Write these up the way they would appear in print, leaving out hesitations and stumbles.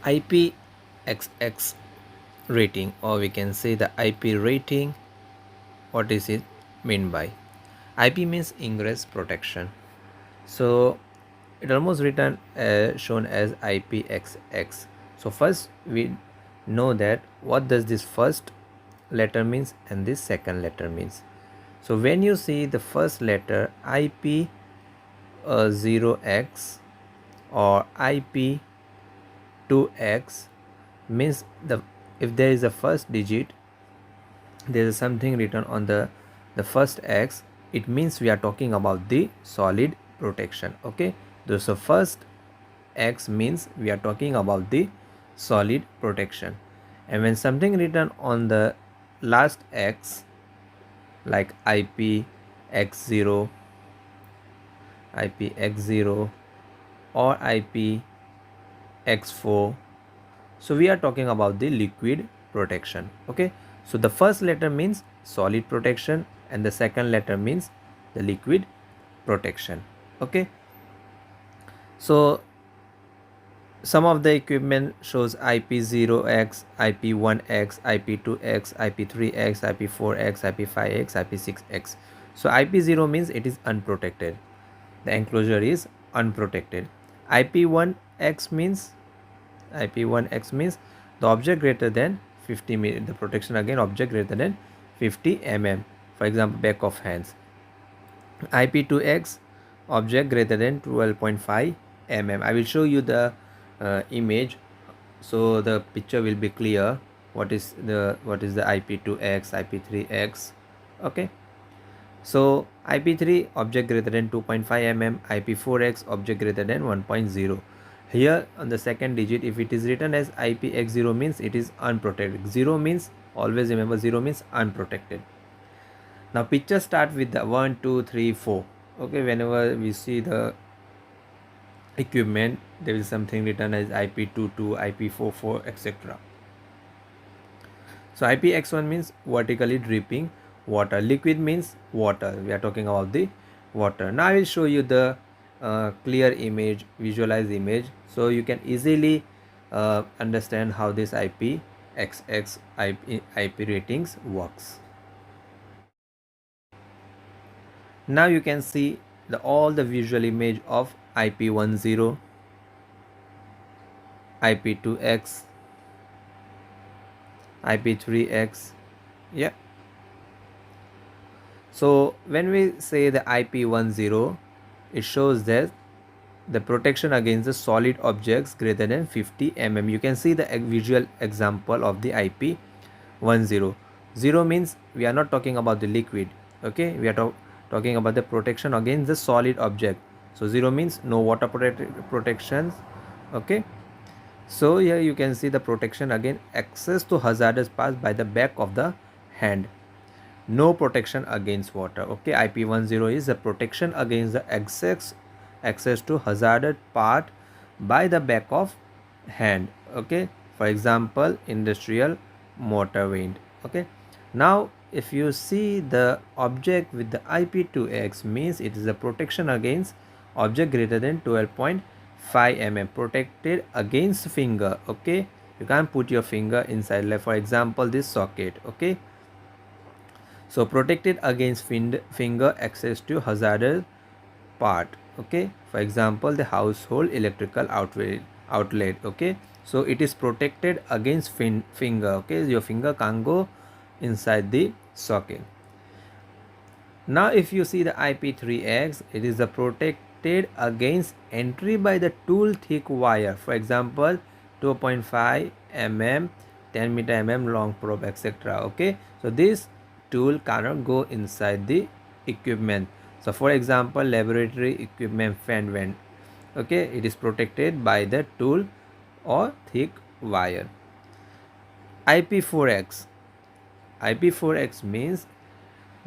IPXX rating, or we can say the IP rating. What is it mean by? IP means ingress protection. So it almost written shown as IPXX. So first we know that what does this first letter means and this second letter means. So when you see the first letter IP0X or IP2X, means the if there is a first digit, there is something written on the first X, it means we are talking about the solid protection. Okay, so first X means we are talking about the solid protection. And when something written on the last X, like IPX0, IPX0 or IPX4, so we are talking about the liquid protection. Okay, so the first letter means solid protection and the second letter means the liquid protection. Okay, so some of the equipment shows IP0X, IP1X, IP2X, IP3X, IP4X, IP5X, IP6X. So IP0 means it is unprotected. The enclosure is unprotected. IP1X means IP1X means the object greater than 50 mm. The protection again object greater than 50 mm. For example, back of hands. IP2X object greater than 12.5 mm. I will show you the image so the picture will be clear. What is the IP2X, IP3X? Okay. So IP3 object greater than 2.5 mm, IP4X object greater than 1.0. Here on the second digit, if it is written as IPX0 means it is unprotected. 0 means, always remember, 0 means unprotected. Now picture start with the 1, 2, 3, 4. Okay, whenever we see the equipment, there is something written as IP22, IP44, etc. So IPX1 means vertically dripping water. Liquid means water. We are talking about the water. Now I will show you the clear image, visualized image, so you can easily understand how this IPXX IP ratings works. Now you can see all the visual image of IP10, IP2X, IP3X. Yeah. So when we say the IP10, it shows that the protection against the solid objects greater than 50 mm. You can see the visual example of the IP10. 0 means we are not talking about the liquid. Okay, we are talking about the protection against the solid object. So 0 means no water protections. Okay, so here you can see the protection against access to hazardous parts by the back of the hand. No protection against water. Okay, IP10 is a protection against the access to hazardous part by the back of hand. Okay, for example, industrial motor wind. Okay, now if you see the object with the IP2X means it is a protection against object greater than 12.5 mm, protected against finger. Okay, you can't put your finger inside, like for example this socket. Okay, so protected against finger access to hazardous part. Okay, for example the household electrical outlet. Okay, so it is protected against finger. Okay, your finger can't go inside the socket. Now if you see the IP3X, it is the protected against entry by the tool thick wire. For example 2.5 mm, 10 meter mm long probe, etc. Okay, so this tool cannot go inside the equipment. So for example laboratory equipment fan vent. Okay, it is protected by the tool or thick wire. IP4X. IP4X means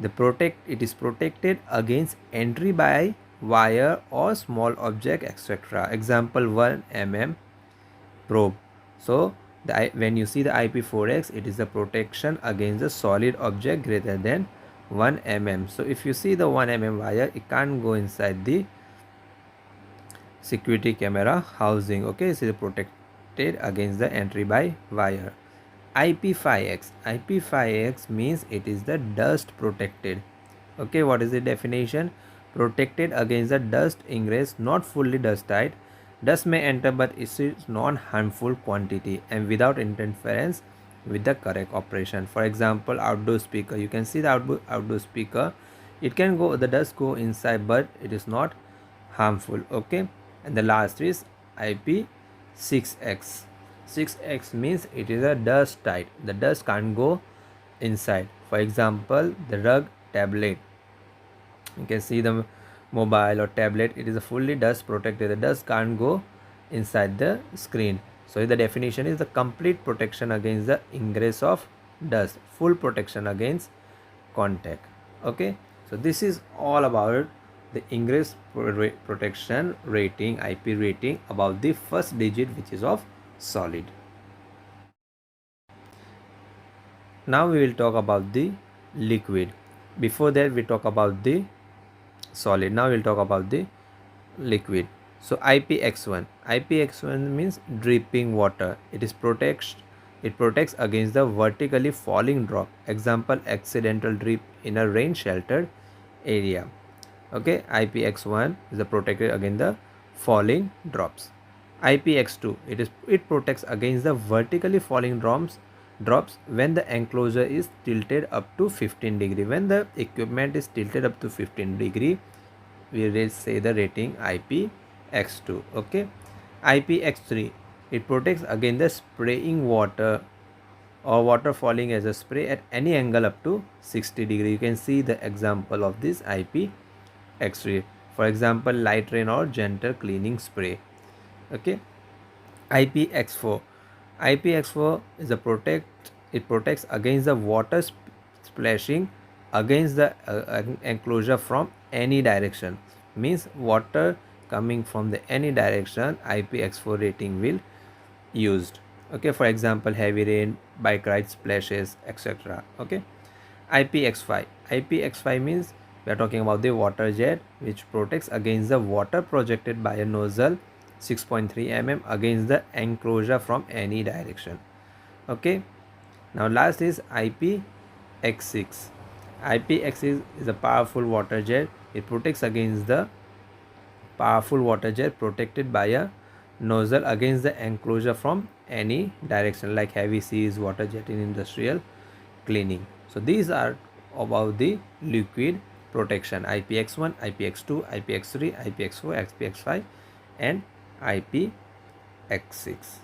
it is protected against entry by wire or small object, etc. Example 1 mm probe. So when you see the IP4X, it is a protection against the solid object greater than 1 mm. So if you see the 1 mm wire, it can't go inside the security camera housing. Okay, this is protected against the entry by wire. IP5X. IP5X means it is the dust protected. Okay, what is the definition? Protected against the dust ingress, not fully dust tight. Dust may enter but it is non-harmful quantity and without interference with the correct operation. For example, outdoor speaker. You can see the outdoor speaker. It can go, the dust go inside but it is not harmful. Okay, and the last is IP6X. 6X means it is a dust tight. The dust can't go inside. For example, the rug, tablet. You can see the mobile or tablet, it is a fully dust protected. The dust can't go inside the screen. So the definition is the complete protection against the ingress of dust, full protection against contact. Okay, so this is all about the ingress protection rating, IP rating, about the first digit which is of solid. Now we will talk about the liquid. Before that we talk about the solid. Now we'll talk about the liquid. So IPX1. IPX1 means dripping water. It protects against the vertically falling drop. Example, accidental drip in a rain sheltered area. Okay, IPX1 is the protected against the falling drops. IPX2, it protects against the vertically falling drops when the enclosure is tilted up to 15 degree. When the equipment is tilted up to 15 degree, we will say the rating IPX2. Okay, IPX3, it protects against the spraying water or water falling as a spray at any angle up to 60 degree. You can see the example of this IPX3. For example, light rain or gentle cleaning spray. Okay, IPX4. IPX4 is a it protects against the water splashing against the enclosure from any direction. Means water coming from the any direction, IPX4 rating will used. Okay, for example, heavy rain, bike ride splashes, etc. Okay, IPX5. IPX5 means we are talking about the water jet, which protects against the water projected by a nozzle 6.3 mm against the enclosure from any direction. Okay, now last is IPX6. IPX6 is a powerful water jet. It protects against the powerful water jet protected by a nozzle against the enclosure from any direction, like heavy seas, water jet in industrial cleaning. So these are about the liquid protection: IPX1, IPX2, IPX3, IPX4, IPX5 and IPX6.